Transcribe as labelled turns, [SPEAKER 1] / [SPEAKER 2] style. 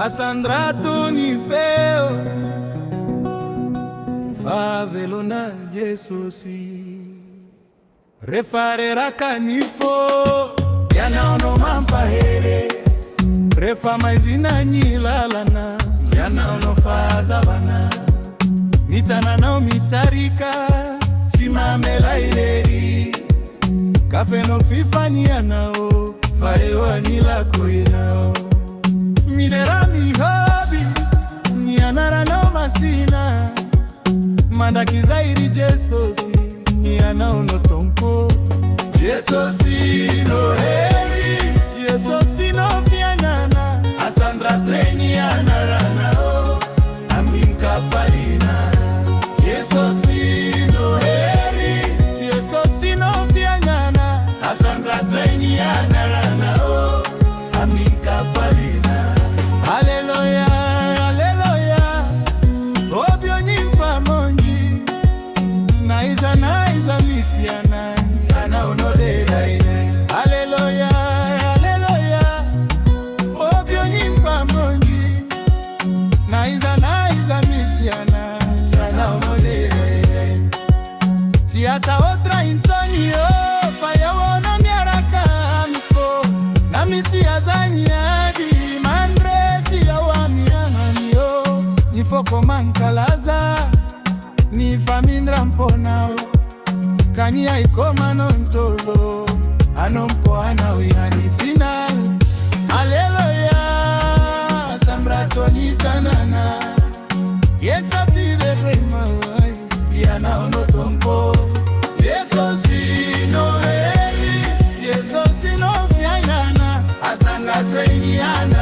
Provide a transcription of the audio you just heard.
[SPEAKER 1] Sandra Tony feo favelo na Jesus refarera canifo yana ono mampahere refa mais inanyilalana yana ono faza bana mitana na mitarika simamela ileri kafe no fifania nao faewa nila koinao minera mi hobi nianara no masina manda kizairi jesosi niana ono tompo jesosi no heri jesosi no fianana Sandra treni anarana o aminka farina jesosi no heri jesosi no fianana Sandra treni anarana o aminka farina. Haleluya, haleluya, obyo nyimpa monji naiza misiana ana onodera ine. Haleluya, haleluya, obyo nyimpa monji naiza misiana ana onodera ine. Si hata otra insonio faya wana miaraka miko na misia zanyadi foko mankalaza ni famindra mponao kani aikoma nontolo anompo anawiani final. Haleluya Sandra Tony tanana yesa pide rema yana ono tompo yesosi no heri yesosi no fianana Sandra Tony ana